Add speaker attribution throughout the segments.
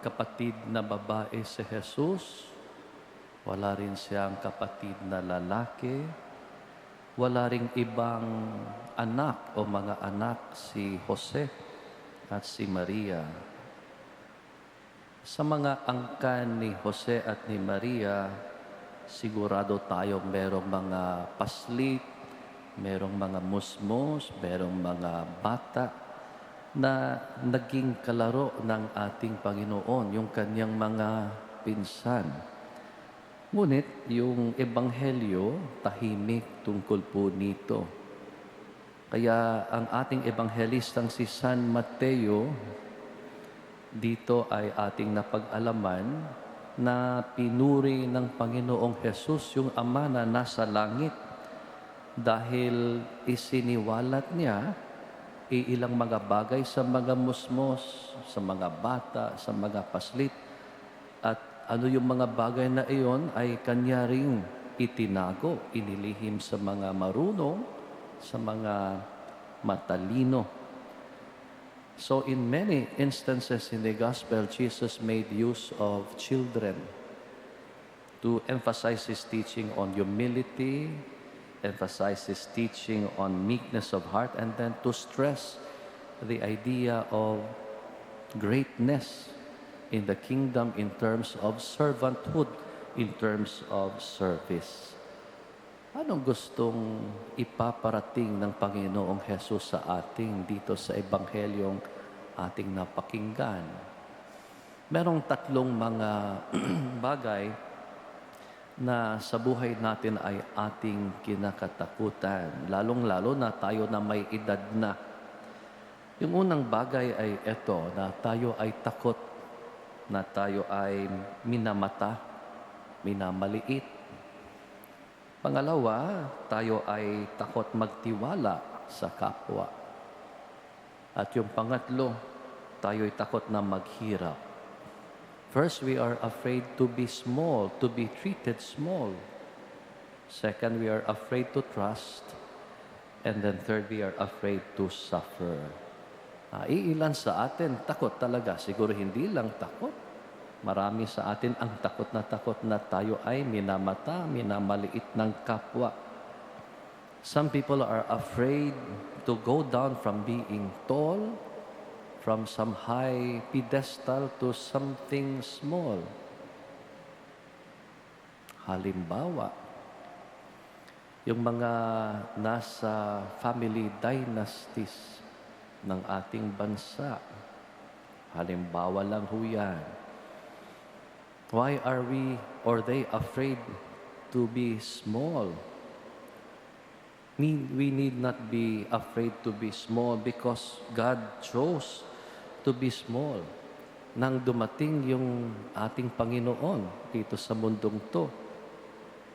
Speaker 1: kapatid na babae si Jesus, wala rin siyang kapatid na lalaki, wala ring ibang anak o mga anak si Jose at si Maria. Sa mga angkan ni Jose at ni Maria, sigurado tayo merong mga paslit, merong mga musmos, merong mga bata na naging kalaro ng ating Panginoon, yung kanyang mga pinsan. Ngunit yung ebanghelyo, tahimik tungkol po nito. Kaya ang ating ebanghelistang si San Mateo, dito ay ating napag-alaman na pinuri ng Panginoong Jesus yung Ama na nasa langit dahil isiniwalat niya ilang mga bagay sa mga musmos, sa mga bata, sa mga paslit. At ano yung mga bagay na iyon ay kanya ring itinago, inilihim sa mga marunong, sa mga matalino. So in many instances in the Gospel, Jesus made use of children to emphasize His teaching on humility, emphasize His teaching on meekness of heart, and then to stress the idea of greatness in the kingdom in terms of servanthood, in terms of service. Anong gustong ipaparating ng Panginoong Hesus sa ating dito sa Ebanghelyong ating napakinggan? Merong tatlong mga bagay na sa buhay natin ay ating kinakatakutan, lalong-lalo na tayo na may edad na. Yung unang bagay ay ito, na tayo ay takot, na tayo ay minamata, minamaliit. Pangalawa, tayo ay takot magtiwala sa kapwa. At yung pangatlo, tayo ay takot na maghirap. First, we are afraid to be small, to be treated small. Second, we are afraid to trust. And then third, we are afraid to suffer. Iilan sa atin, takot talaga. Siguro hindi lang takot. Marami sa atin ang takot na tayo ay minamata, minamaliit ng kapwa. Some people are afraid to go down from being tall, from some high pedestal to something small. Halimbawa, yung mga nasa family dynasties ng ating bansa. Halimbawa lang ho yan. Why are we or they afraid to be small? We need not be afraid to be small because God chose to be small. Nang dumating yung ating Panginoon dito sa mundong to,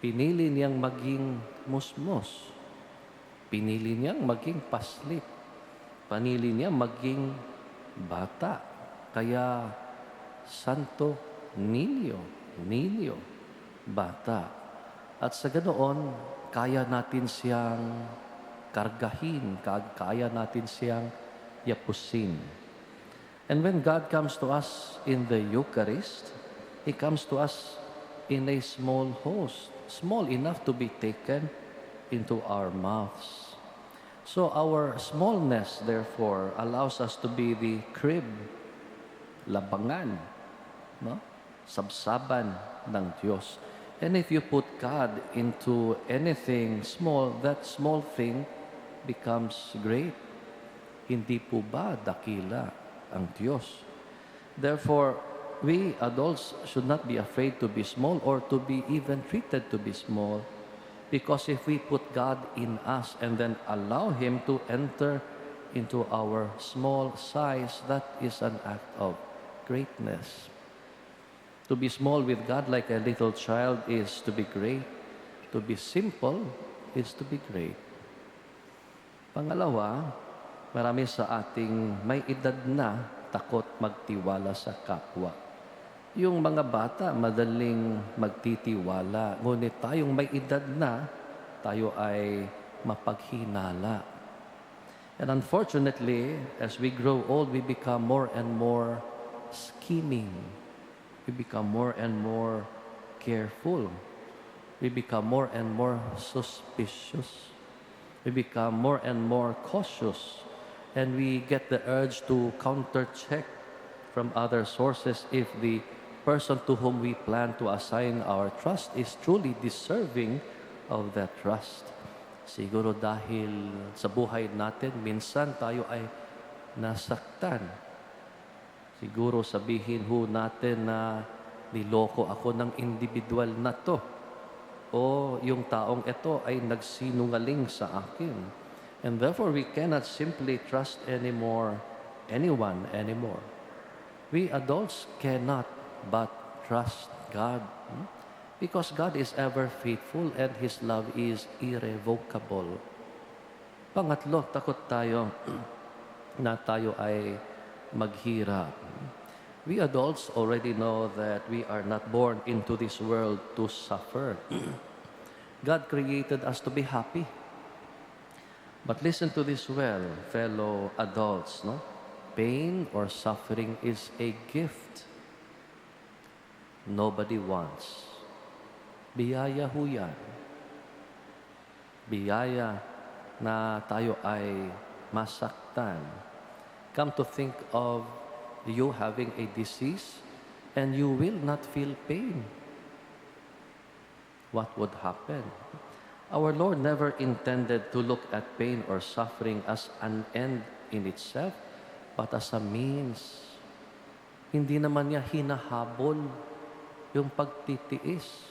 Speaker 1: pinili niyang maging musmos. Pinili niyang maging paslit. Pinili niyang maging bata. Kaya santo, nilyo, bata. At sa ganoon, kaya natin siyang kargahin, kaya natin siyang yapusin. And when God comes to us in the Eucharist, He comes to us in a small host, small enough to be taken into our mouths. So our smallness, therefore, allows us to be the crib, labangan, no? Sabsaban ng Diyos. And if you put God into anything small, that small thing becomes great. Hindi po ba dakila ang Diyos? Therefore, we adults should not be afraid to be small or to be even treated to be small. Because if we put God in us and then allow Him to enter into our small size, that is an act of greatness. To be small with God like a little child is to be great. To be simple is to be great. Pangalawa, marami sa ating may edad na takot magtiwala sa kapwa. Yung mga bata, madaling magtitiwala. Ngunit tayong may edad na, tayo ay mapaghinala. And unfortunately, as we grow old, we become more and more scheming. We become more and more careful. We become more and more suspicious. We become more and more cautious. And we get the urge to counter-check from other sources if the person to whom we plan to assign our trust is truly deserving of that trust. Siguro dahil sa buhay natin, minsan tayo ay nasaktan. Siguro sabihin ho natin na niloko ako ng individual na to. O yung taong ito ay nagsinungaling sa akin. And therefore, we cannot simply trust anyone anymore. We adults cannot but trust God. Because God is ever faithful and His love is irrevocable. Pangatlo, takot tayo na tayo ay maghirap. We adults already know that we are not born into this world to suffer. God created us to be happy. But listen to this well, fellow adults, no? Pain or suffering is a gift. Nobody wants. Biyaya ho yan. Biyaya na tayo ay masaktan. Come to think of you having a disease and you will not feel pain. What would happen? Our Lord never intended to look at pain or suffering as an end in itself, but as a means. Hindi naman niya hinahabol yung pagtitiis.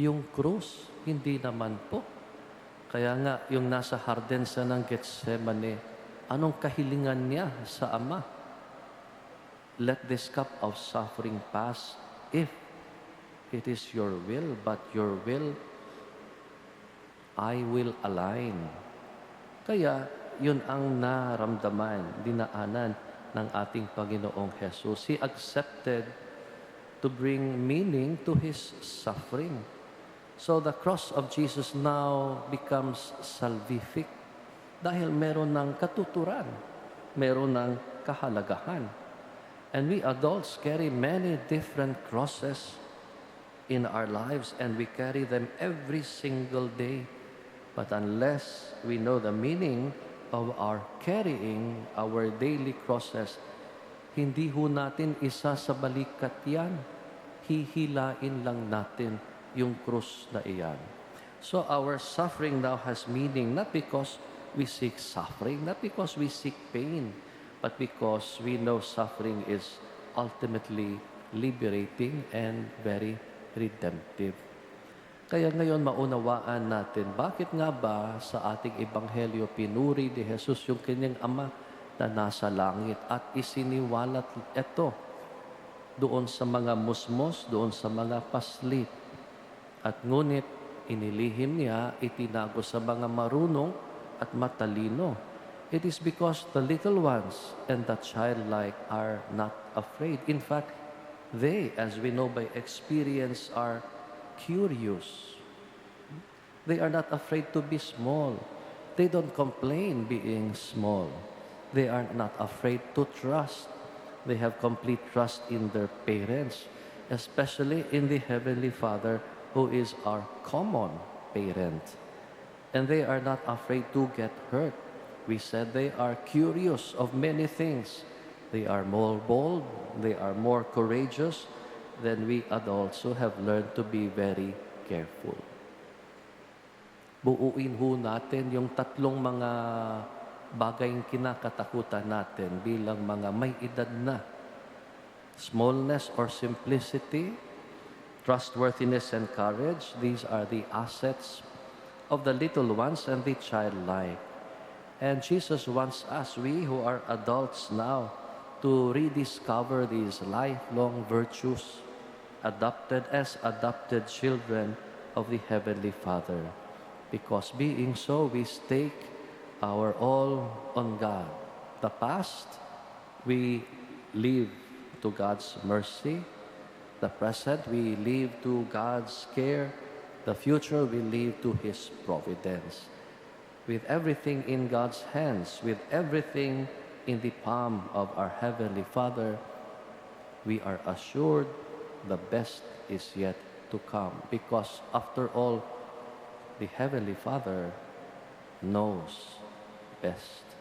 Speaker 1: Yung krus, hindi naman po. Kaya nga, yung nasa harden sa ng Getsemane, anong kahilingan niya sa Ama? Let this cup of suffering pass if it is your will, but your will I will align. Kaya, yun ang naramdaman, dinaanan ng ating Panginoong Jesus. He accepted to bring meaning to His suffering. So the cross of Jesus now becomes salvific dahil meron ng katuturan, meron ng kahalagahan. And we adults carry many different crosses in our lives and we carry them every single day. But unless we know the meaning of our carrying our daily crosses, hindi ho natin isa sa balikat yan. Hihilain lang natin yung krus na iyan. So our suffering now has meaning not because we seek suffering, not because we seek pain, but because we know suffering is ultimately liberating and very redemptive. Kaya ngayon maunawaan natin, bakit nga ba sa ating ebanghelyo pinuri ni Jesus yung kanyang Ama na nasa langit at isiniwalat ito doon sa mga musmos, doon sa mga paslit. At ngunit inilihim niya, itinago sa mga marunong at matalino. It is because the little ones and the childlike are not afraid. In fact, they, as we know by experience, are curious. They are not afraid to be small. They don't complain being small. They are not afraid to trust. They have complete trust in their parents, especially in the Heavenly Father, who is our common parent. And they are not afraid to get hurt. We said they are curious of many things. They are more bold, they are more courageous than we adults who have learned to be very careful. Buuin ho natin yung tatlong mga bagayng kinakatakutan natin bilang mga may edad na. Smallness or simplicity, trustworthiness and courage, these are the assets of the little ones and the childlike. And Jesus wants us, we who are adults now, to rediscover these lifelong virtues adopted as adopted children of the Heavenly Father. Because being so, we stake our all on God. The past, we live to God's mercy. The present, we live to God's care. The future, we live to His providence. With everything in God's hands, with everything in the palm of our Heavenly Father, we are assured the best is yet to come. Because after all, the Heavenly Father knows best.